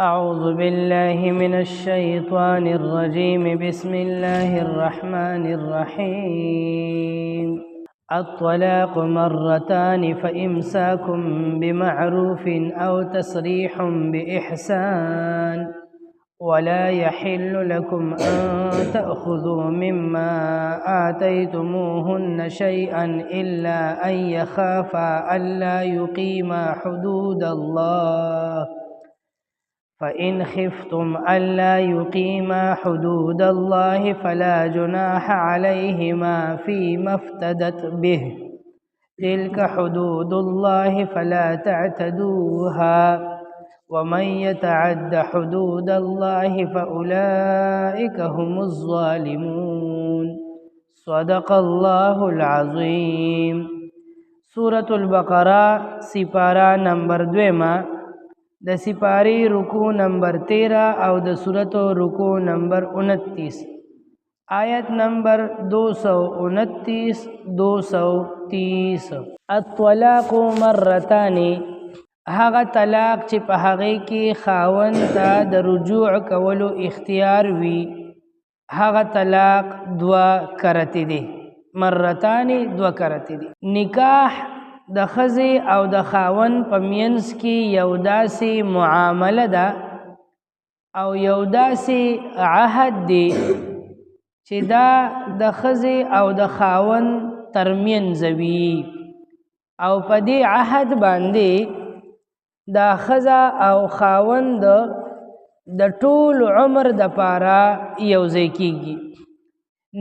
أعوذ بالله من الشيطان الرجيم بسم الله الرحمن الرحيم الطلاق مرتان فإمساك بمعروف أو تسريح بإحسان ولا يحل لكم أن تأخذوا مما آتيتموهن شيئا إلا أن يخافا ألا يقيما حدود الله فإن خفتم ألا يقيما حدود الله فلا جناح عليهما فيما افتدت به تلك حدود الله فلا تعتدوها ومن يتعد حدود الله فأولئك هم الظالمون صدق الله العظيم سورة البقرة سپارہ نمبر 2 د سپاری رکو نمبر 13 او د سورت رکو نمبر 29 آیت نمبر 229 230 الطلاق مرتان هغه طلاق چې په هغه کې خاوند ته د رجوع کولو اختیار وي هغه طلاق دوا کرتی دي مرتان دوا کرتی دي نکاح د خزی او د خاون په مینس کې یو داسې معامله ده او یو داسې عهد دی چې دا د خزی او د خاون ترمنځ وي او په دې عهد باندې دا خزه او خاوند د ټول عمر د پاره یو ځای کیږي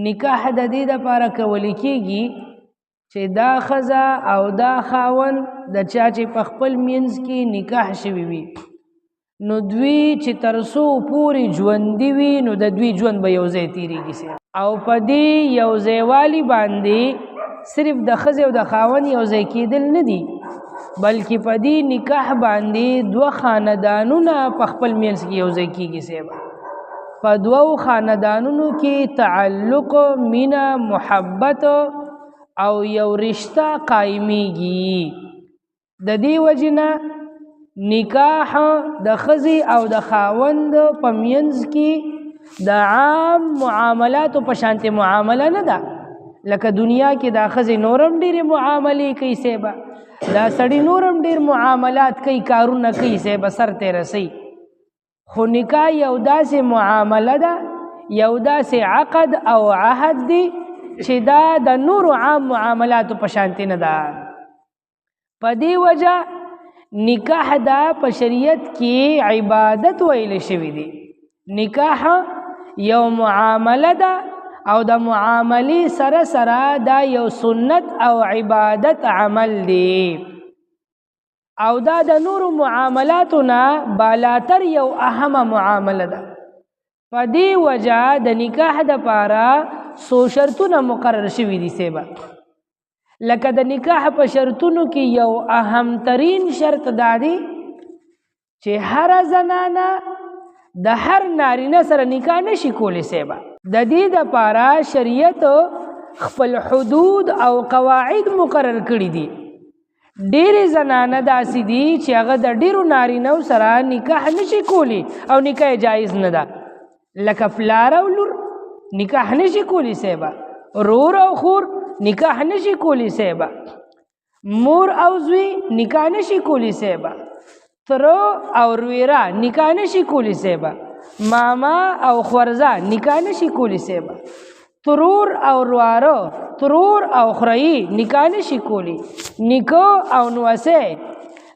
نکاح د دې د پاره کول کیږي چې دا خزه او دا خاون د چا چې په خپل مینځ کې نکاح شوی وي نو دوی چې ترسو پوری ژوندي وي نو د دوی ژوند به یو ځای تیریږي او په دې یو ځایوالي باندې صرف د خزه او د خاون یو ځای کېدل نه دي بلکې په دې نکاح باندې دوه خاندانونه په خپل مینځ کې یو ځای کېږي په دوو خاندانونو کې تعلق مینا محبت او یو رشتہ قائمیږي د دې وجنه نکاح د خزي او د خاوند په مینځ کې د عام معاملاتو په شانته معامله نه ده لکه دنیا کې د خزي نورم ډېر معاملې کوي سیبا دا سړی نورم ډېر معاملات کوي کارونه کوي سیبا سر ته رسي خو نکاح یو داسې معامله ده یو داسې عقد او عهد دی چې دا د نور عام معاملاتو په شانتی نه ده په دې وجه نکاح دا په شریعت کې عبادت ویل شوی دی نکاح یو معامله ده او د معاملې سره سره دا یو سنت او عبادت عمل دی او دا د نور معاملاتو نه بالاتر یو اهمه معامله ده په دې وجه د نکاح د پاره سو شرطونه مقرر شوي دي سیبا لکه د نکاح په شرطونو کې یو اهم ترین شرط دا دی چې هر زنانه د هر نارینه سره نکاح نشي کولی سیبا د دې د پاره شریعت خپل حدود او قواعد مقرر کړي دي ډېرې زنانه داسې دي چې هغه د ډېرو نارینهو سره نکاح نشي کولی او نکاح جایز نه ده لکه پلار او لور نکاح نشي کولی سیبا رور او خور نکاح نشي کولی سیبا مور او زوی نکاح نشي کولی سیبا ترو او رویرا نکاح نشي کولی سیبا ماما او خورزا نکاح نشي کولی سیبا ترور او روارو ترور او خرئی نکاح نشي کولی نکو او نوسه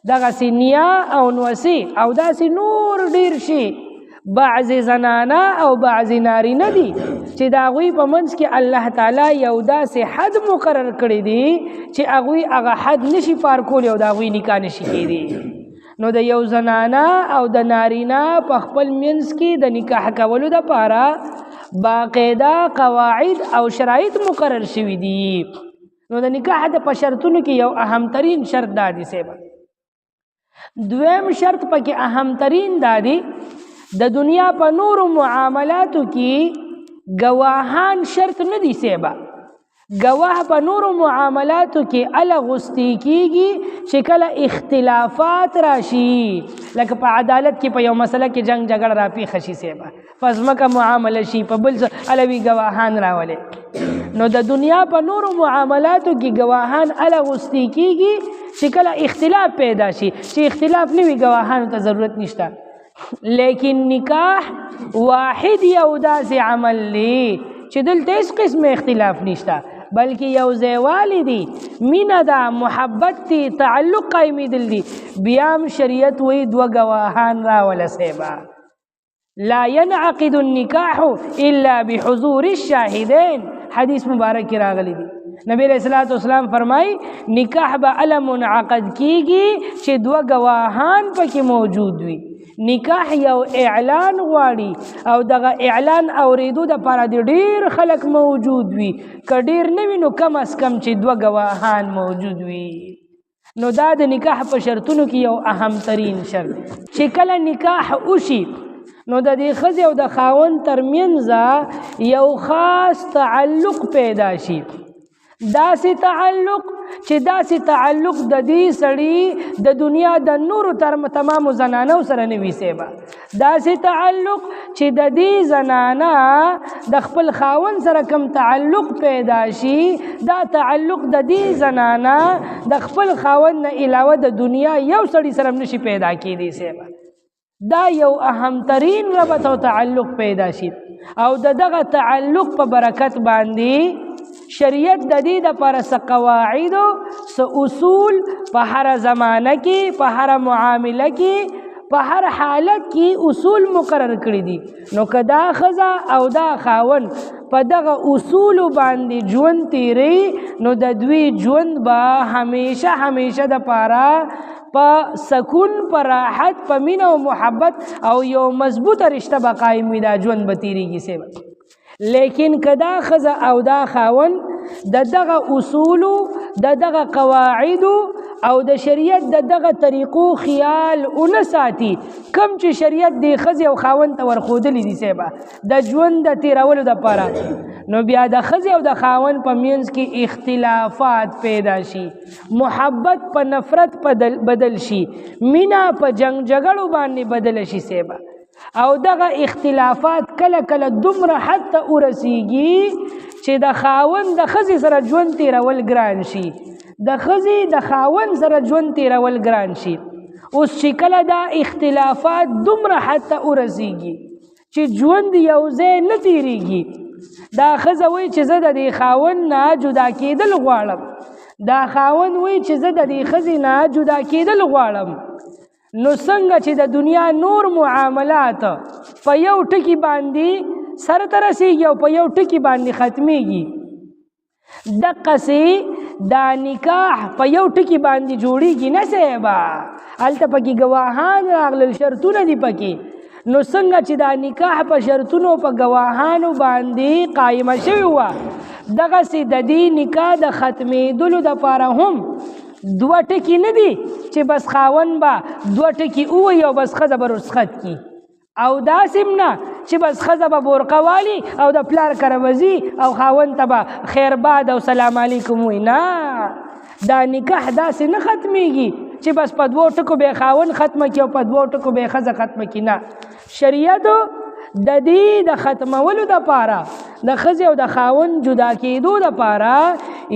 دغه نیا او نوسی او داسې نور ډیر شي بعض زنانه او بعض نارینه دي چې د هغوی په منځ کې الله تعالی یو داسې حد مقرر کړی دی چې هغوی هغه حد نشي پار کولی او د هغوی نکاح نشي کېدی نو د یو زنانه او د نارینه په خپل منځ کې د نکاح کولو دپاره باقاعده قواعد او شرایط مقرر شوي دي نو د نکاح د په شرطونو کې یو اهم ترین شرط دا دی سیبا دویم شرط پکې اهم ترین دا دی د دنیا په نورو معاملاتو کې گواهان شرط نه دي سیبا گواه په نورو معاملاتو کې ال غستی کیږي چې کله اختلافات راشي، لکه په عدالت کې په یو مسله کې جنگ جګړه راپیښه شي سیبا پس مکه معامله شي په بل الوی گواهان راولې. نو د دنیا په نورو معاملاتو کې گواهان ال غستی کیږي چې کله اختلاف پیدا شي، چې اختلاف نه وي گواهانو ته ضرورت نشته. لیکن نکاح واحد یو داسې عمل دی چې دلته هیڅ قسم اختلاف نشته، بلکې یو ځایوالی دی، مینه ده، محبت دی، تعلق قایمیدل دی. بیا هم شریعت وی دوه گواهان راوله سیبا. لا ينعقد النکاح الا بحضور الشاهدین، حدیث مبارک راغلی دی. نبی علیہ الصلوۃ والسلام فرمائی نکاح به ال منعقد کیږي چې دوه گواهان پکې موجود وي. نکاح یو اعلان غواړي او دغه اعلان اوریدو د پاره د ډیر خلک موجود وي، که ډیر نه وي نو کم از کم چې دوه گواهان موجود وي. نو دا د نکاح په شرطونو کې یو اهم ترین شرط چې کله نکاح وشي نو د دې ښځې او د خاوند ترمنځ یو خاص تعلق پیدا شي. داسې تعلق چې داسې تعلق د دې سړي د دنیا د نورو تمامو زنانو سره نه وي سیبا. داسې تعلق چې د دې زنانه د خپل خاوند سره کم تعلق پیدا شي، دا تعلق د دې زنانه د خپل خاوند نه علاوه د دنیا یو سړي سره نشي پیدا کېدی سیبا. دا یو اهم ترین ربط او تعلق پیدا شي او دغه تعلق په برکت باندې شریعت د دې دپاره څه قواعد څه اصول په هر زمانه کې په هر معامله کې په هر حالت کې اصول مقرر کړي دي. نو که دا ښځه او دا خاوند په دغه اصولو باندې ژوند تیری نو د دوی ژوند به همیشه همیشه دپاره په سکون، په راحت، په مینه او محبت او یو مضبوطه رشته به قایم وي، دا ژوند به تیریږي سیبا. لیکن که دا ښځه او دا خاوند د دغه اصولو د دغه قواعدو او د شریعت د دغه طریقو خیال ونه ساتي، کم چې شریعت د ښځې او خاوند ته ورښودلي دي سیبا د ژوند د تیرولو دپاره، نو بیا د ښځې او د خاوند په منځ کې اختلافات پیدا شي، محبت په نفرت بدل شي، مینه په جنگ جګړو باندې بدل شي سیبا. او دغه اختلافات کله کله دومره حد ته ورسیږي چې د خاوند د ښځې سره ژوند تیرول ګران شي، د ښځې د خاوند سره ژوند تیرول ګران شي. اوس چې کله دا اختلافات دومره حد ته ورسیږي چې ژوند یو ځای نه تیریږي، دا ښځه وایي چې زه د دې خاوند نه جدا کېدل غواړم، دا خاوند وایي چې زه د دې ښځې نه جدا کېدل غواړم. نو څنګه چې د دنیا نور معاملات په یو ټکي باندې سر ته رسیږي او په یو ټکي باندې ختمیږي، دقسې دا نکاح په یو ټکي باندې جوړیږي نه سیبا. هلته پکې گواهان راغلل، شرطونه دي پکې. نو څنګه چې دا نکاح په شرطونو په گواهانو باندې قایمه شوې وه، دغسې د دې نکاح د ختمېدلو دپاره هم دوه ټکي نه دي چې بس خاوند به دوه ټکي ووایي او بس ښځه به رخصت کي، او داسې هم نه چې بس ښځه به برقه والي او د پلار کره به ځي او خاوند ته به خیر باد او سلام علیکم وایي. نه، دا نکاح داسې نه ختمیږي چې بس په دوو ټکو به خاوند ختمه کړي او په دوو ټکو به ښځه ختمه کړي. نه، شریعت د دې د ختمولو دپاره د ښځې او د خاوند جدا کېدو دپاره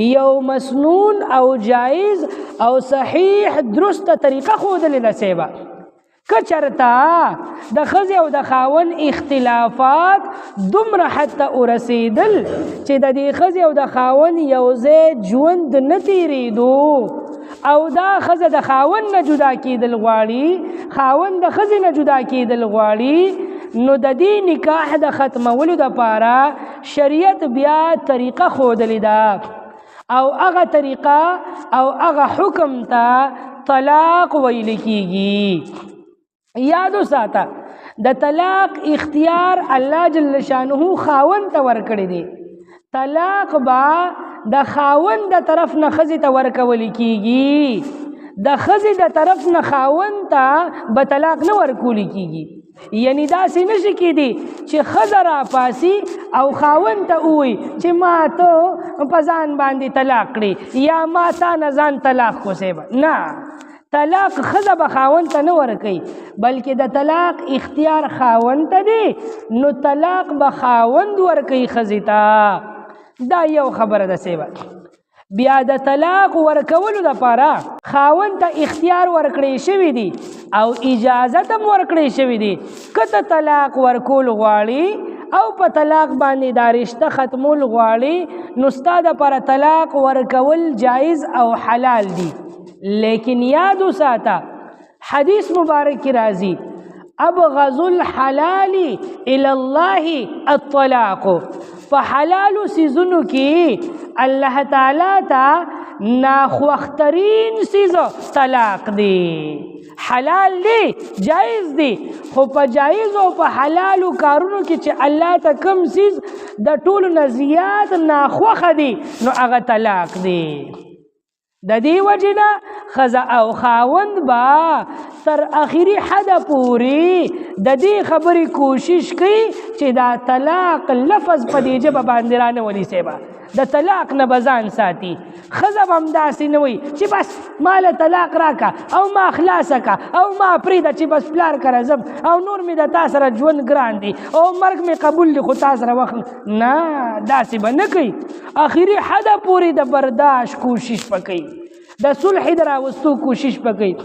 یو مسنون او جایز او صحیح درسته طریقه ښودلې ده سیبا. که چرته د ښځې او د خاوند اختلافات دومره حد ته ورسېدل چې د دې ښځې او د خاوند یو ځای ژوند نه تېرېدو او دا ښځه د خاوند نه جدا کېدل غواړي، خاوند د ښځې نه جدا کېدل غواړي، نو د دې نکاح د ختمولو دپاره شریعت بیا طریقه ښودلې ده او هغه طریقه او هغه حکم ته طلاق ویل کېږي. یاد وساته د طلاق اختیار الله جل شانه خاوند ته ورکړی دی. طلاق به د خاوند د طرف نه ښځې ته ورکول کېږي، د ښځې د طرف نه خاوند ته به طلاق نه ورکول کېږي. یعنی داسې نشي کېدی چې ښځه راپاسي او خاوند ته ووایي چې ما ته په ځان باندې طلاق کړې یا ما تا نه ځان طلاق کوسی به نه، طلاق ښځه به خاوند ته نه ورکوي بلکې د طلاق اختیار خاوند ته دی، نو طلاق به خاوند ورکوي ښځې ته. دا یو خبره ده سیبه. بیا د طلاق ورکولو دپاره خاوند ته اختیار ورکړی شوی دی او اجازت هم ورکړی شوی دی. که ته طلاق ورکول غواړي او په طلاق باندې دا رشته ختمول غواړي نو ستا دپاره طلاق ورکول جایز او حلال دی. لیکن یاد وساته حدیث مبارک کی راځي ابغض الحلال الى الله الطلاق، په حلالو سیزونو کې الله تعالی ته ناخوخترین سیز طلاق دی. حلال دی جایز دی، خو په جایز او په حلالو کارونو کې چې الله ته کم سیز د ټولو نه زیات ناخوښه دی نو هغه طلاق دی. د دې وجې نه ښځه او خاوند به تر اخري حده پورې د دې خبرې کوشش کوي چې دا طلاق لفظ په دې ژبه باندې رانولي صیبه، د طلاق نه به ځان ساتي. ښځه به همداسې نه وایي چې بس ما له طلاق راکه او ما خلاصه که او ما پرېږده چې بس پلار کره ځم او نور مې د تا سره ژوند ګران دی او مرګ مې قبول دی خو تا سره وخت نه، داسې به نه کوي. اخري حده پورې د برداشت کوشش به کوي، د صلح د راوستو کوشش به کوي.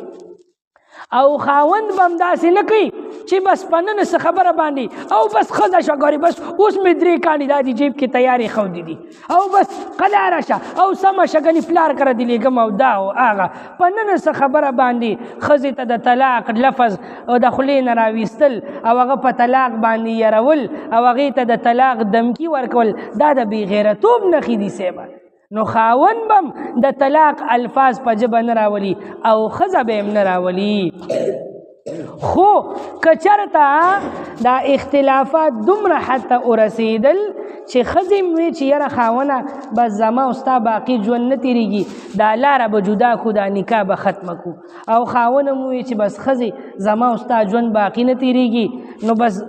او خاوند به همداسې نه کوي چې بس په نن څه خبره باندې او بس ښځه شوه ګورې بس اوس مې 3 کاڼي دا دي جیب کې تیارې ښودې دي او بس قلاره شه او سمه شه ګنې پلار کره دې لېږم او دا او هغه په نن څه خبره باندې ښځې ته د طلاق لفظ او د خولې نه راویستل او هغه په طلاق باندې یرول او هغې ته د طلاق دمکي ورکول دا د بې غیرتوب نښې دي صیبه. نو خاوند بم د طلاق الفاظ په ژبه نه راولي او ښځه به هم نه راولي. خو که چېرته دا اختلافات دومره حد ته ورسېدل چې ښځې م وی چې یاره خاونه بس زما او ستا باقي ژوند نه تېرېږي دا لاره به جدا کړو دا نکاح به ختمه کړو او خاونه م وی چې بس ښځې زما او ستا ژوند باقي نه تېرېږي نو بس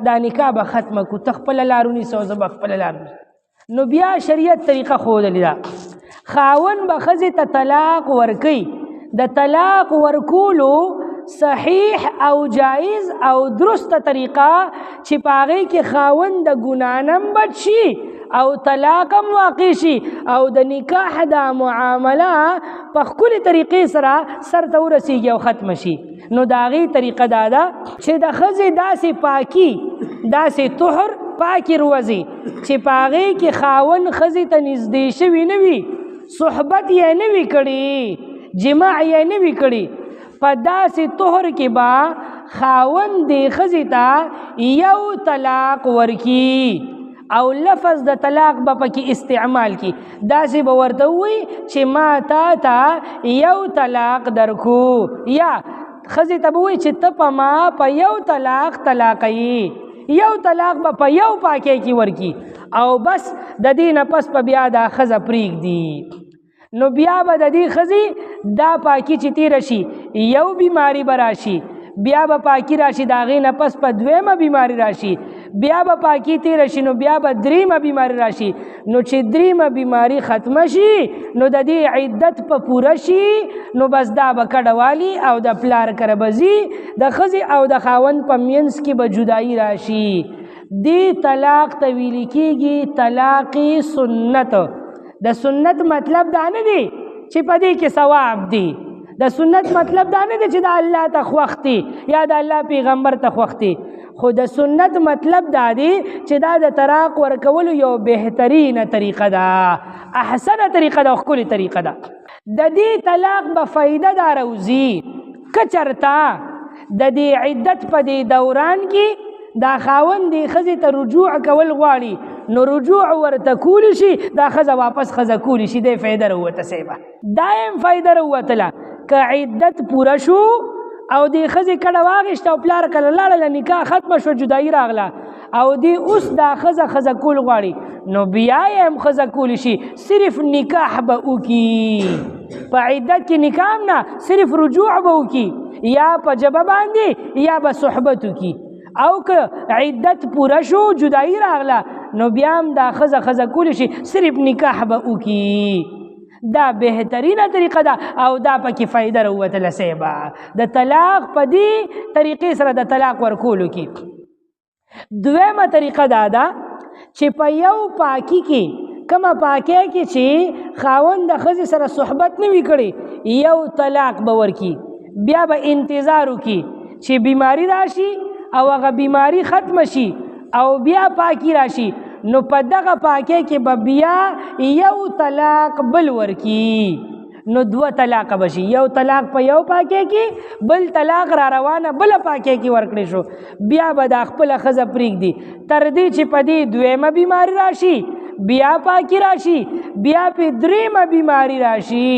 دا نکاح به ختمه کړو ته خپله لار ونیسه او زه به خپله لار ونیسم. نو بیا شریعت طریقه ښودلې ده خاوند به ښځې ته طلاق ورکوي. د طلاق ورکولو صحیح او جایز او درسته طریقه چې په هغې کې خاوند د ګناه نه هم بچ شي او طلاق هم واقع شي او د نکاح دا معامله په ښکلې طریقې سره سر ته ورسیږي او ختمه شي. نو د هغې طریقه دا ده چې د ښځې داسې پاکي داسې طهر پاکي روزي چې په هغې کې خاوند ښځې ته نږدې شوي نه وي، صحبت یې نه وي کړي، جماع یې نه وي کړي، په داسې طهر کې به خاوند دې ښځې ته یو طلاق ورکي او لفظ د طلاق به پکې استعمال کی. داسې به ورته ووایي چې ما تا ته یو طلاق درکو یا ښځې ته به ووایي چې ته په ما په یو طلاق طلاقوي، یو طلاق به په یو پاکۍ کې ورکي او بس د دې نه پس په بیا دا ښځه پرېږدي. نو بیا به د دې ښځې دا پاکي چې تېره شي یو بیماری به راشي، بیا به پاکي راشي د هغې نه پس په دویمه بیماری راشي، بیا به پاکي تېره شي نو بیا به دریمه بیماری راشي. نو چې دریمه بیماری ختمه شي نو د دې عدت په پوره شي نو بس دا به کډه والي او د پلار کره به ځي، د ښځې او د خاوند په منځ کې به جدایي راشي. دې طلاق ته ویل کېږي طلاق سنت. د سنت مطلب دا نه دی چې په دې کې ثواب دی، د سنت مطلب دا نه دی چې د الله ته خوښ دی یا د الله پیغمبر ته خوښ دی، خو د سنت مطلب دا دی چې دا د طلاق ورکولو یو بهترینه طریقه ده، احسنه طریقه ده او ښکلې طریقه ده. د دې طلاق به فایده دا روزي که چېرته د دې عدت په دې دوران کې دا خاوند دې ښځې ته رجوع کول غواړي نو رجوع ورته کولی شي، دا ښځه واپس ښځه کولی شي، دی فایده راووته صیبه. دا هم فایده راووتله که عدت پوره شو او دې ښځې کډه واخېسته او پلار کله لاړله نکاح ختمه شوه جدایي راغله او دې اوس دا ښځه کول غواړي نو بیا یې هم ښځه کولی شي، صرف نکاح به وکړي، په عدت کې نکاح هم نه صرف رجوع به وکړي یا په ژبه باندې یا به صحبت وکړي. او که عدت پوره شو جدائی راغله نو بیا هم دا ښځه کولی شي صرف نکاح به وکړي. دا بهترینه طریقه ده او دا پکې فایده راوتله صیبه د طلاق په دې طریقې سره د طلاق ورکولو کې. دویمه طریقه دا ده چې په یو پاکي کې کومه پاکۍ کې چې خاوند د ښځې سره صحبت نه وي کړی یو طلاق به ورکړي بیا به انتظار وکړي چې بیماری راشي او هغه بیماری ختم شي او بیا پاکی راشي نو په دغه پاکی کې به بیا یو طلاق بل ورکی نو دو طلاق بشي. یو طلاق په یو پاکی کې بل طلاق را روانه بل پاکی کې ورکړي شو بیا به د خپل ښځه پرېږدي تر دې چې په دې دویمه بیماری راشي بیا پاکی راشي بیا په دریمه بیماری راشي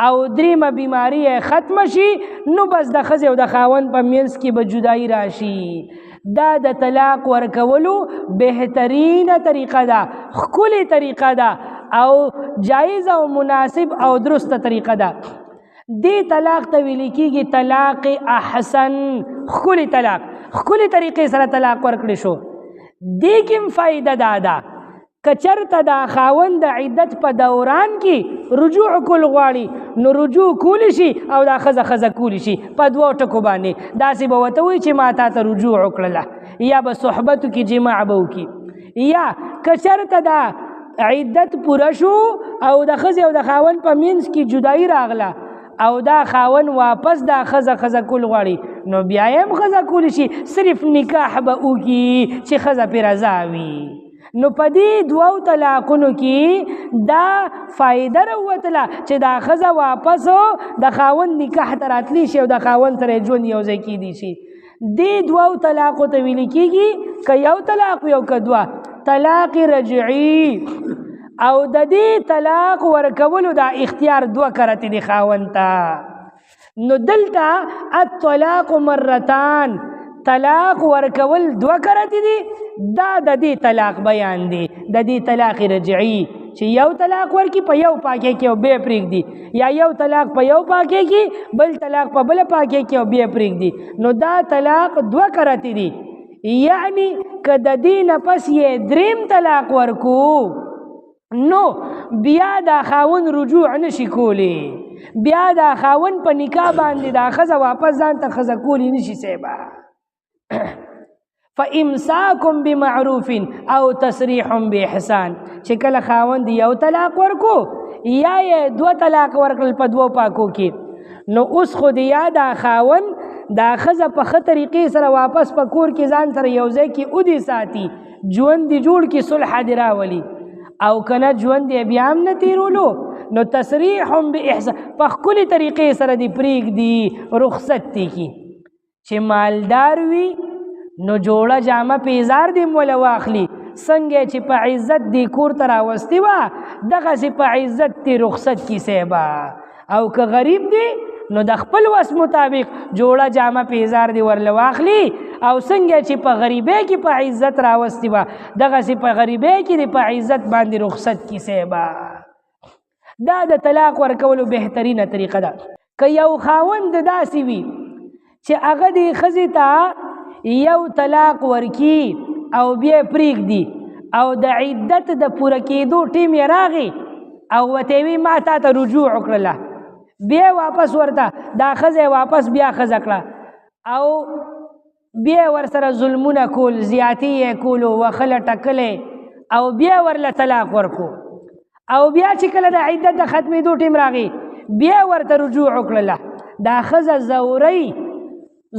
او دریمه بیماری ختم شي نو بس د ښځې او د خاوند په منځ کې به جدایي راشي. دا د طلاق ورکولو بهترینه طریقه ده ښکلې طریقه ده او جایز او مناسب او درسته طریقه ده. دې طلاق ته ویل کېږي طلاق احسن ښکلې طلاق ښکلې طریقې سره طلاق ورکړی شو. دې کې هم فایده دا ده که چېرته دا خاوند د عدت په دوران کې رجوع کول غواړي نو رجوع کولی شي او دا ښځه کولی شي په دوو ټکو باندې. داسې به ورته وایي چې ما تا ته رجوع وکړله یا به صحبتو کې جماع به وکړي یا که چېرته دا عدت پوره شو او د ښځې او د خاوند په منځ کې جدایي راغله او دا خاوند واپس دا ښځه کول غواړي نو بیا یې هم ښځه کولی شي صرف نکاح به وکړي چې ښځه پرې رضا وي. نو په دې دوو طلاقونو کې دا فایده راوتله چې دا ښځه واپس د خاوند نکاح ته راتلی شي او د خاوند سره ژوند یو ځای کیدی شي. دې دوو طلاقو ته ویل کېږي که یو طلاق یو که دوه طلاق رجعي او د دې طلاق ورکولو دا اختیار دوه کرتی دی خاوند ته. نو دلته الطلاق مرتان طلاق ورکول دوه کرتی دی دا د دې طلاق بیان دی د دې طلاق رجعي چې یو طلاق ورکي په یو پاکی کې او بیا پرېږدي یا یو طلاق په یو پاکی کې بل طلاق په بل پاکی کې او بیا پرېږدي نو دا طلاق دوه کرتی دی. یعنی که د دې نه پس یې دریم طلاق ورکو نو بیا دا خاوند رجوع نشي کولی بیا دا خاوند په نکاح باندې دا ښځه واپس ځان ته ښځه کولی نشي صیبه. فامساکم بمعروف او تسریح باحسان چې کله خاوند یو طلاق ورکو یا یې دوه طلاق ورکړل په دوو پاکو کې نو اوس خو د یا دا خاوند دا ښځه په ښه طریقې سره واپس په کور کې ځان سره یو ځای کې ودې ساتي ژوند دې جوړ کې صلح دې راولي او کنه ژوند دې بیا هم نه تېرولو نو تسریح باحسان په ښکلې طریقې سره دې پرېږدي رخصت دې کړي چې مالدار وي نو جوړه جامه پیزار دې موله واخلي څنګه چې په عزت دې کور ته راوستې وه دغسې په عزت دې رخصت کړي صیبه. او که غریب دی نو د خپل وس مطابق جوړه جامه پیزار دې ورله واخلي او څنګه چې په غریبۍ کې په عزت راوستې وه دغسې په غریبۍ کې دې په عزت باندې رخصت کړي صیبه. دا د طلاق ورکولو بهترینه طریقه ده. که یو خاوند داسې وي چې هغه دې ښځې ته یو طلاق ورکی او بیا پرېږدي او د عدت د پوره کېدو ټیم یې راغی او ورته وي ما تا ته رجوع وکړله بیا واپس ورته دا ښځه واپس بیا ښځه کړه او بیا ورسره ظلمونه کول زیاتې یې کولو وخله ټکلی او بیا ورله طلاق ورکو او بیا چې کله د عدت د ختمېدو ټیم راغی بیا ورته رجوع وکړله دا ښځه زورۍ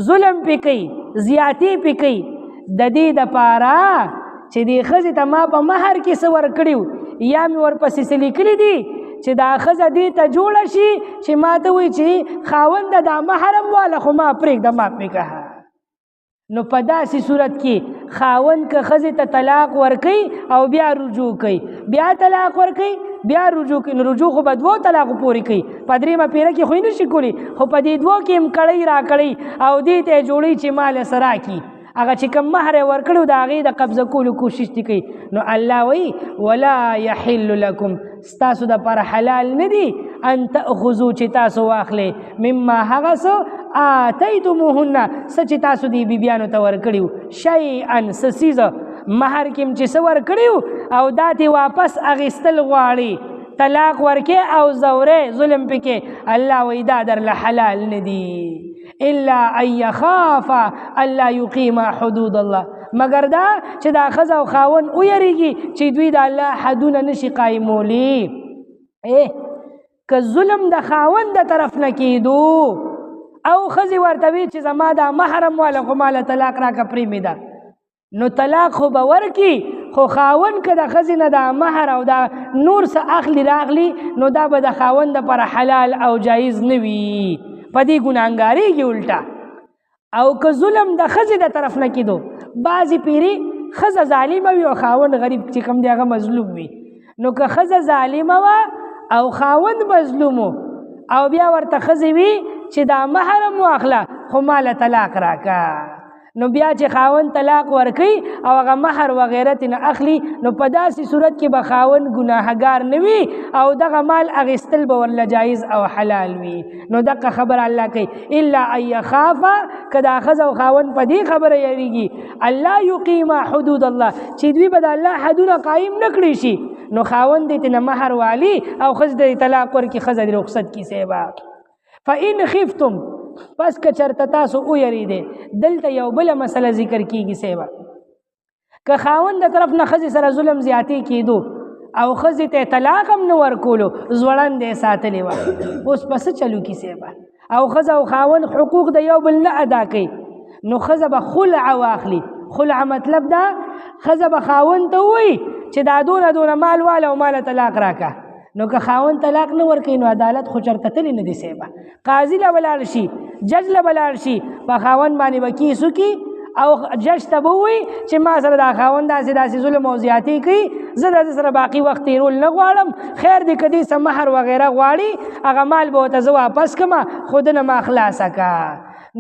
ظلم پې کوي زیاتې پې کوي د دې دپاره چې دې ښځې ته ما په مهر کې څه ورکړي یا مې ورپسې څه لیکلي دي چې دا ښځه دې ته جوړه شي چې ما ته وایي چې خاونده دا مهر هم واله خو ما پرېږده ما پرېږه. نو په داسې صورت کې خاوند که ښځې ته طلاق ورکوي او بیا رجوع کوي بیا طلاق ورکوي بیا رجوع کوي نو رجوع خو به دوو طلاقو پورې کوي په درېیمه پیره کې خو یې نشي کولی خو په دې دوو کې هم کړی را کړی او دې ته یې جوړوي چې مال یې څه راکړي هغه چې کوم مهر یې ورکړی د هغې د قبضه کولو کوشش دې کوي. نو الله وایي ولا یحل لکم ستاسو دپاره حلال نه دي ان تأخذو چې تاسو واخلئ مما هغه څه آتیتموهن څه چې تاسو دې بیبیانو ته ورکړي وو شیئا څه څیزه مهر کې چې څه ورکړي وو او دا دې واپس اخیستل غواړي طلاق ورکې او زورې ظلم پکې الله وایي دا درله حلال نه دي الا ان یخافا الا یقیما حدود الله مگر دا چې دا ښځه او خاوند ویریږي چې دوی د الله حدونه نشي قایمولی. که ظلم د خاوند د طرف نه کېدو او ښځې ورته وي چې زما دا محرم واله خو ماله طلاق راکړه پرېمې ده نو طلاق خو به ورکړي خو خاوند که د ښځې نه دا مهر او دا نور څه اخلي راغلي نو دا به د خاوند دپاره حلال او جایز نه وي په دې ګناهګارېږي الټه. او که ظلم د ښځې د طرف نه کېدو بعضې پیرې ښځه ظالمه وي او خاوند غریب چې کوم دی هغه مظلوم وي نو که ښځه ظالمه وه او خاوند مظلوم او بیا ورته ښځې وي چې دا مهر هم واخله خو ماله طلاق راکړه نو بیا چې خاوند طلاق ورکوي او هغه مهر وغیره ترې اخلي نو په داسې صورت کې به خاوند ګناهګار نه وي او دغه مال اخیستل به ورله جایز او حلال وي. نو دغه خبر الله کوي الا ان یخافا که دا ښځه او خاوند په دې خبره یریږي الله یقیما حدود الله چې دوی به د الله حدونه قایم نه کړي شي نو خاوند دې ترې مهر والي او ښځې ته طلاق ورکړي ښځه دې رخصت کړي سیبا. فإن خفتم پس که چرته تاسو ویریدې دلته یو بله مسله ذکر کیږي سیبا که خاوند د طرف نه ښځې سره ظلم زیاتې کېدو او ښځې ته طلاق هم نه ورکولو ځوړند یې ساتلې وه اوس په څه چلو کې سیبا او ښځه او خاوند حقوق د یو بل نه ادا کوي نو ښځه به خلع واخلي. خلع مطلب دا ښځه به خاوند ته ووایي چې دا دونه مال واله او ماله طلاق راکړه نو که خاوند طلاق نه ورکوي نو عدالت خو چرته تللی نه دی سیبا قاضي له ولاړ شي جج له ولاړ شي په خاوند باندې به کیس وکړي او جج ته به ووایي چې ما سره دا خاوند داسې ظلم او زیاتې کوي زه د سره باقي وخت تېرول نه غواړم خیر دی که دې څه مهر وغیره غواړي هغه مال به ورته زه واپس کړمه خو ده نه ما خلاصه که.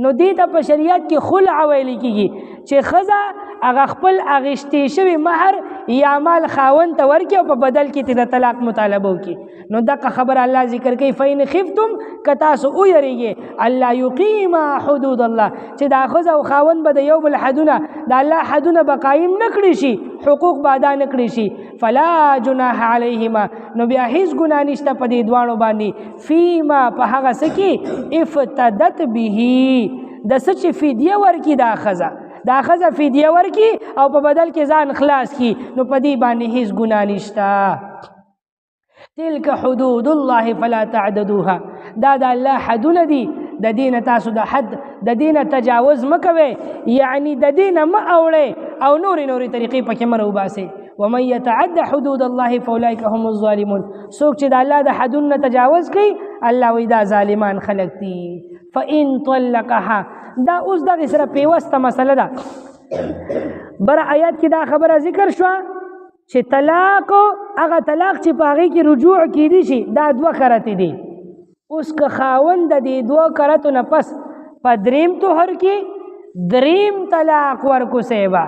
نو دې ته په شریعت کې خلع ویلی کېږي چې ښځه هغه خپل اخیستې شوي مهر یا مال خاوند ته ورکړي او په بدل کې ترې د طلاق مطالبه وکړي. نو دغه خبر الله ذکر کوي فإن خفتم که تاسو ویریږئ الله یقیما حدود الله چې دا ښځه او خاوند به د یو بل حدونه د الله حدونه به قایم نه کړي شي حقوق به ادا نه کړي شي فلا جناح علیهما نو بیا هیڅ ګناه نشته په دې دواړو باندې فیما په هغه څه کې افتدت به د څه چې فدیه ورکړي دا ښځه فدیه ورکړي او په بدل کې ځان خلاص کړي نو په دې باندې هیڅ ګناه نشته. تلک حدود الله فلا تعددوها دا د الله حدونه دي د دینه تاسو د حد د دینه تجاوز مه کوئ یعنی د دینه مه اوړئ او نورې طریقې پکې مه راوباسئ. ومن يتعد حدود الله فاولئک هم الظالمون څوک چې د الله د حدونو تجاوز کوي الله وایي دا ظالمان خلک دي. فإن طلقها دا اوس دغې سره پیوسته مسله ده بره آیات کې دا خبره ذکر شوه چې طلاق هغه طلاق چې په هغې کې رجوع کیدی شي دا 2 کرتې دي. اوس که خاوند د دې 2 کرتو نه پس په دریم طهر کې دریم طلاق ورکو سیبا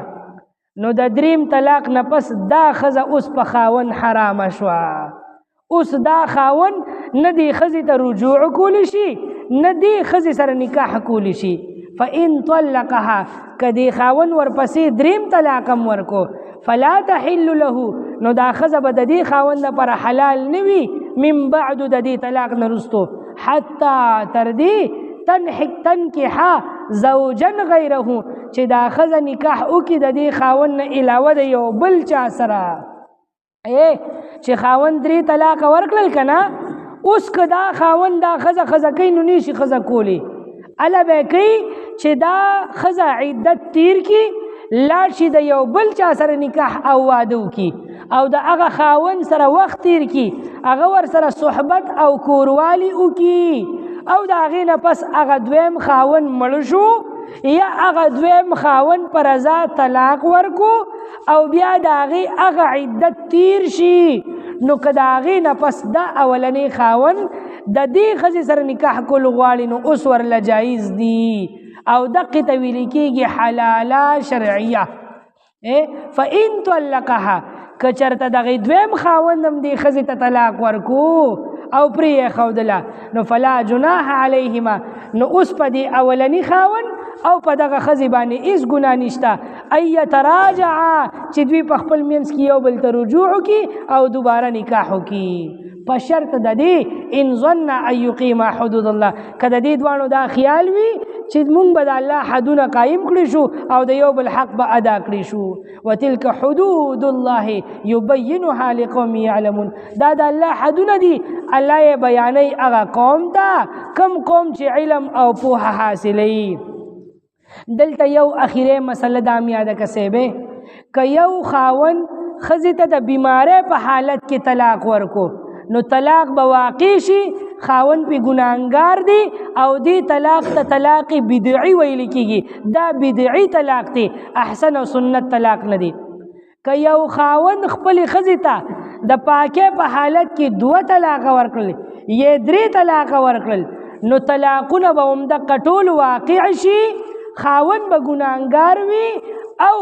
نو د دریم طلاق نه پس دا ښځه اوس په خاوند حرامه شوه. اوس دا خاوند نه دې ښځې ته رجوع کولی شي نه دې ښځې سره نکاح کولی شي. فإن طلقها که دې خاوند ورپسې دریم طلاق هم ورکو فلا تحل له نو دا ښځه به د دې خاوند لپاره حلال نه وي من بعد د دې طلاق نه وروستو حتی تر دې تنکحا زوجا غیره چې دا ښځه نکاح وکړي د دې خاوند نه علاوه د یو بل چا سره. چې خاوند 3 طلاق ورکړل که نه اوس که دا خاوند دا ښځه کوي نو نشي ښځه کولی اله به کوي چې دا ښځه عدت تیر کړي لاړ شي د یو بل چا سره نکاح او واده وکړي او د هغه خاوند سره وخت تیر کړي هغه ورسره صحبت او کوروالي وکړي او د هغې نه پس هغه دویم خاوند مړ شو یا هغه دویم خاوند په رضا طلاق ورکو او بیا د هغې هغه عدت تیر شي نو که د هغې نه پس دا اولنی خاوند د دې ښځې سره نکاح کول غواړي نو اوس ورله جایز دي او دقه ته ویل کېږي حلاله شرعیه. فإن طلقها که چېرته دغې دویم خاوند هم دې ښځې ته طلاق ورکو او پرې یې ښودله نو فلا جناح علیهما نو اوس په دې اولني خاوند او په دغه ښځې باندې هېڅ ګناه نشته ان یتراجعا چې دوی په خپل منځ کې یو بل ته رجوع وکړي او دوباره نکاح وکړي په شرط د دې ان ظن ان یقیما حدود الله که د دې دواړو دا خیال وي چې مونږ به د الله حدونه قایم کړي شو او د یو بل حق به ادا کړي شو. وتلک حدود الله یبینها لقوم یعلمون دا د الله حدونه دي الله یې بیانوي هغه قوم ته کم قوم چې علم او پوهه حاصلوي. دلته یو اخیره مسله دا هم یاده که صاحبې که یو خاوند ښځې ته د بیمارۍ په حالت کې طلاق ورکو نو طلاق به واقع شي خاوند پې ګناهګار دی او دې طلاق ته طلاق بدعي ویل کېږي دا بدعي طلاق دی احسن او سنت طلاق نه دی. که یو خاوند خپلې ښځې ته د پاکۍ په حالت کې 2 طلاقه ورکړل یا 3 طلاقه ورکړل نو طلاقونه به همدغه ټول واقع شي خاوند به ګناهګار وي او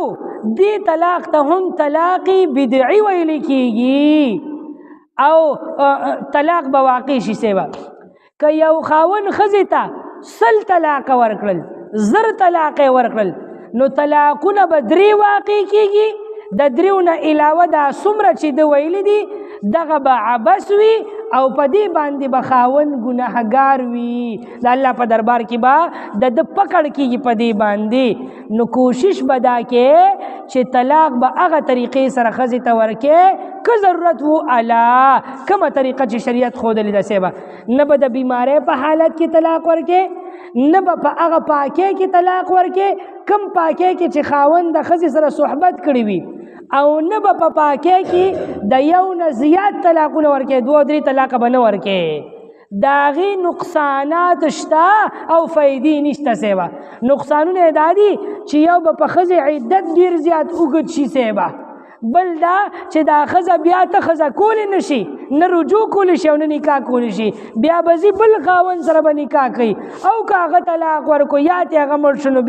دې طلاق ته هم طلاق بدعي ویل کېږي او طلاق به واقع شي. سیوا که یو خاوند ښځې ته 100 طلاقه ورکړل 1000 طلاقې ورکړل نو طلاقونه به 3 واقع کېږي د 3 نه علاوه دا څومره چې د ویلي دي دغه به عبث وي او په دې باندې به خاوند ګناهګار وي د الله په دربار کې به د پکړ کېږي په دې باندې. نو کوشش به دا کې چې طلاق به هغه طریقې سره ښځې ته ورکې که ضرورت وو الا کومه طریقه چې شریعت ښودلې ده سیبه نه به د بیمارۍ په حالت کې طلاق ورکې نه به په هغه پاکۍ کې طلاق ورکې کم پاکۍ کې چې خاوند د ښځې سره صحبت کړی وي او نه به په پاکۍ کې د یو نه زیات طلاقونه ورکې 2-3 طلاقه به نه ورکې د هغې نقصانات شته او فایدې نشته سیبه. نقصانونه یې دا دي چې یو به په ښځې عدت ډېر زیات اوږد شي سیبه بل دا چې دا ښځه بیا ته ښځه کولی نه شي نه رجوع کولی شي او نه نکاح کولی شي بیا به ځي بل خاوند سره به نکاح کوي او که هغه طلاق ورکړو یا ته هغه مړ شو نو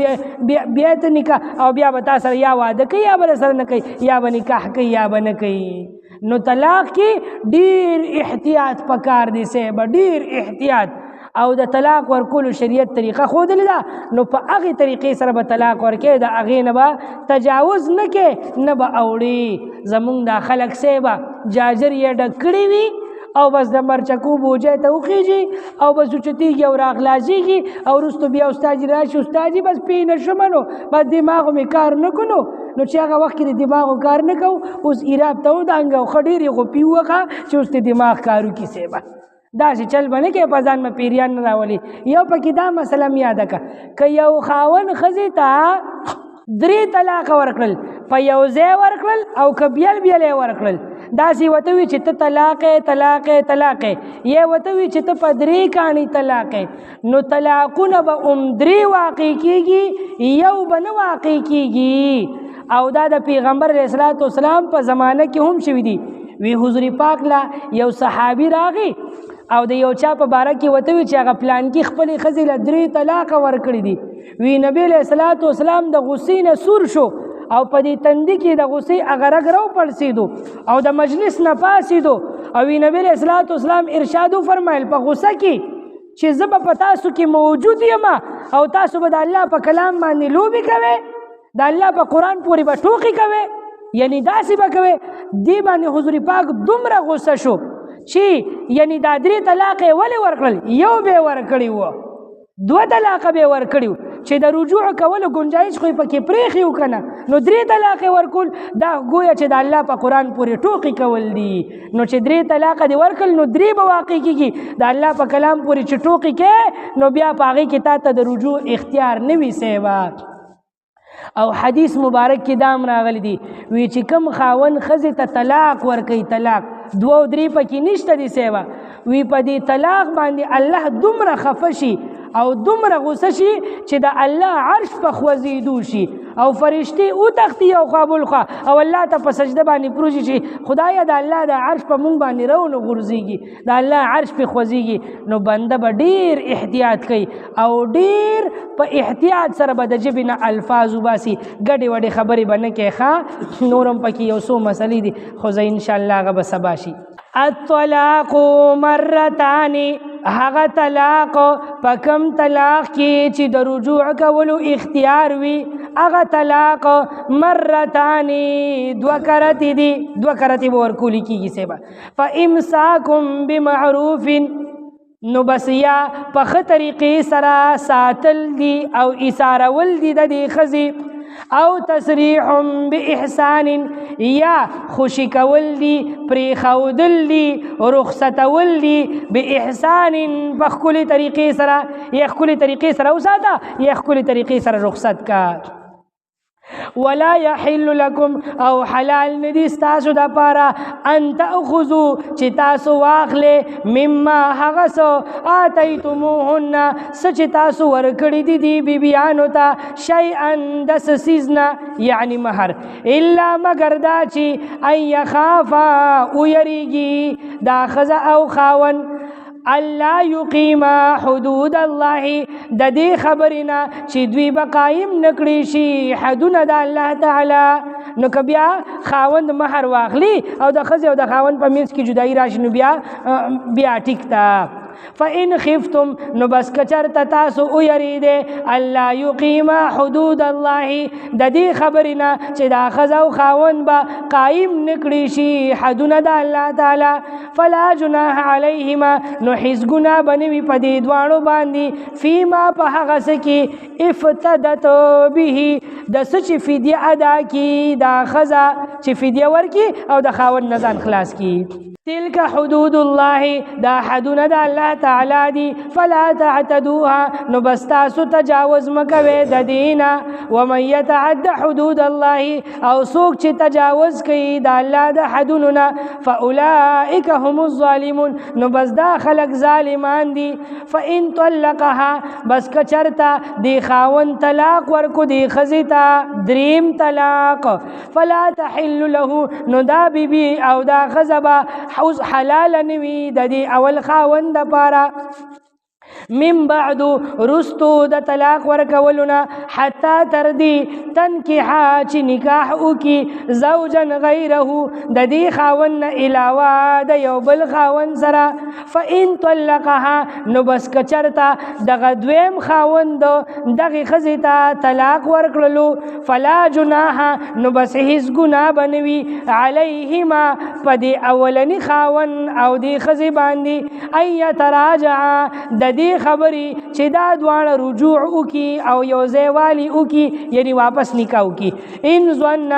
بیا ته نکاح او بیا به تا سره یا واده کوي یا به سره نه کوي یا به نکاح کوي یا به نه کوي. نو طلاق کې ډېر احتیاط پکار دی صاحب ډېر احتیاط او د طلاق ورکولو شریعت طریقه ښودلې ده نو په هغې طریقې سره به طلاق ورکې د هغې نه به تجاوز نه کې نه به اوړي. زمونږ دا خلک صاحبه جاجر یې ډک کړي وي او بس د مرچکو بوجۍ ته وخیږي او بس اوچتېږي او راخلاصېږي او وروستو بیا استاد جي راشي استاد جي بس پوه نه شومه نو بس دماغو مې کار نه کړو نو چې هغه وخت کې د دماغو کار نه کوو اوس ایراب ته ودانګه او ښه ډېرې غوپي ووخه چې اوس د دماغ کار وکړي صاحبه داسې چل به نه کوې په ځان به پیریان نه راولي. یو پکې دا مسله م یاده کړه که یو خاوند ښځې ته 3 طلاقه ورکړل په یو ځای ورکړل او که بیل بیل یې ورکړل داسې ورته وي چې ته طلاقې یا ورته وي چې ته په 3 کاڼي طلاقې نو طلاقونه به 3 واقع کېږي یو به نه واقع کېږي او دا د پیغمبر علیه الصلاة والسلام په زمانه کې هم شوي دي. وی حضور پاک لا یو صحابي راغی او د یو چا په باره کې ورته وي چې هغه پلان کې خپلې ښځې له 3 طلاقه ورکړي دي. وی نبی علیه الصلاة والسلام د غصې نه سور شو او په دې تندي کې د غصې هغه رګ راوپړسېدو او د مجلس نه پاڅېدو او وی نبی علیه الصلاة والسلام ارشاد وفرمایل په غصه کې چې زه به په تاسو کې موجود یم او تاسو به د الله په کلام باندې لوبې کوئ د الله په قرآن پورې به ټوقې کوئ یعنی داسې به کوئ. دې باندې حضور پاک دومره غصه شو چې یعنی دا 3 طلاقې ولې ورکړل یو به یې ورکړي وو 2 طلاقه به یې ورکړي وو چې د رجوع کولو ګنجایش خو یې پکې پرېښي وو که نه نو 3 طلاقې ورکول دا ګویا چې د الله په قرآن پورې ټوقې کول دي. نو چې 3 طلاقه دې ورکړل نو 3 به واقع کېږي د الله په کلام پورې چې ټوقې کې نو بیا په هغې کې تا ته د رجوع اختیار نه وي سیوا. او حدیث مبارک کې دام راغلی دی وی چې کم خاوند ښځې ته طلاق ورکوي طلاق 2-3 پکې نشته دي سیوا وی په دې طلاق باندې الله دومره خفه شي او دومره غوسه شي چې د الله عرش په خوځېدو شي او فرشتي وتښتي او خوا بل خوا او الله ته په سجده باندې پروزي چې خدایه د الله د عرش په مونږ باندې رو غورځېږي د الله عرش په خوځېږي نو بنده به ډېر احتیاط کوي او ډېر په احتیاط سره به د ژبې نه الفاظ وباسي ګډې وډې خبرې به نه کوي ښه نورم پکې یو څو مسلې دي خو زه انشاءالله هغه به سبا شي الطلاق مرتان هغه طلاق په کوم طلاق کې چې د رجوع کولو اختیار وي هغه طلاق مرتان دوه کرتې دي دوه کرتې به ورکولی کېږي سیبه فامساکم بمعروف نو بس یا په ښه طریقې سره ساتل دي او ایثارول دي د دې ښځې او تسریح باحسان یا خوشی کول دی پریخودل دی رخصتول دی باحسان په ښکلې طریقې سره یا ښکلې طریقې سره وساته یا ښکلې طریقې سره رخصت کا ولا يحل لكم او حلال ندی ستاسو د پاره ان تاخذوا چې تاسو واخلې مما هغه څه آتیتموهن څه چې تاسو ورکړي دي بیبیانو ته شیئا د څه څیز نه یعنی مهر الا مگر دا چې ان یخافا ویریږي دا ښځه او خاوند الله یقیم حدود الله د دې خبرنا چې دوی به قایم نکړي شي حدونه د الله تعالی نو که بیا خاوند مهر واخلي او د ښځې او د خاوند په منځ کې جدایي راشي نو بیا ټیک ده فإن خفتم نو بس کچرته تاسو ویریده الله یقیم حدود الله د دې خبرنا چې دا ښځه او خاوند به قایم نکړي شي حدونه د الله تعالی فلا جناح علیهما نو هیڅ ګناه بنوي په دې دواړو باندې فیما په هغه څه کې افتدت به د څه چې فدیه ادا کړي دا ښځه چې فدیه ورکړي او د خاوند نه ځان خلاص کړي تلك حدود الله دا حدونه د الله تعالی دي فلا تعتدوها نو بس تاسو تجاوز مکوي د دینه ومن يتعد حدود الله او څوک چې تجاوز کوي د الله د حدونو فاولئک هم الظالمون نو بس دا خلق ظالمان دي فان طلقها بس کچرتا دی خاون طلاق ورکو دی خزیتا دریم طلاق فلا تحل له نو دا بیبي او دا خزبا حوز حلال نوی د دې اول خاوند لپاره من بعد رستو د طلاق ورکولنا حتی تردی تنکحا چې نکاح وکي زوجا غیره د دې خاوند علاوه د یو بل خاوند سره فإن طلقها نو بس کچرتا دغه دویم خاوند دغه ښځې ته طلاق ورکړلو فلا جناح نو بس هیڅ ګناه بنوي علیهما په دې اولني خاوند او دې ښځې باندې ان یتراجعا د دې خبري چې دا دواړه رجوع وکي او یو ځای والی وکي یعنی واپس نکاح وکي ان ظن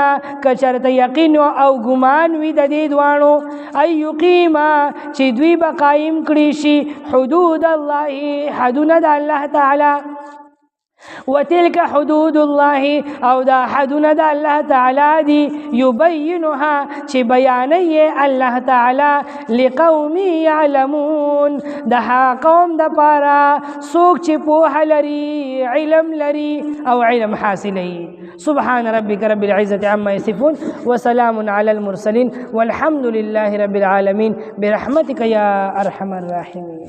کچرته یقین او ګمان وي د دې دواړو ای یقیما چې دوی به قایم کړي شي حدود الله حدونه د الله تعالی وتلك حدود الله او دا حدونه د الله تعالی دي يبينها چې بیانوي الله تعالی لقوم يعلمون د قوم د پاره څوک چې پوهه لري علم لري او علم حاصلوي سبحان ربك رب العزة عما يصفون وسلام على المرسلين والحمد لله رب العالمين برحمتك يا أرحم الراحمين.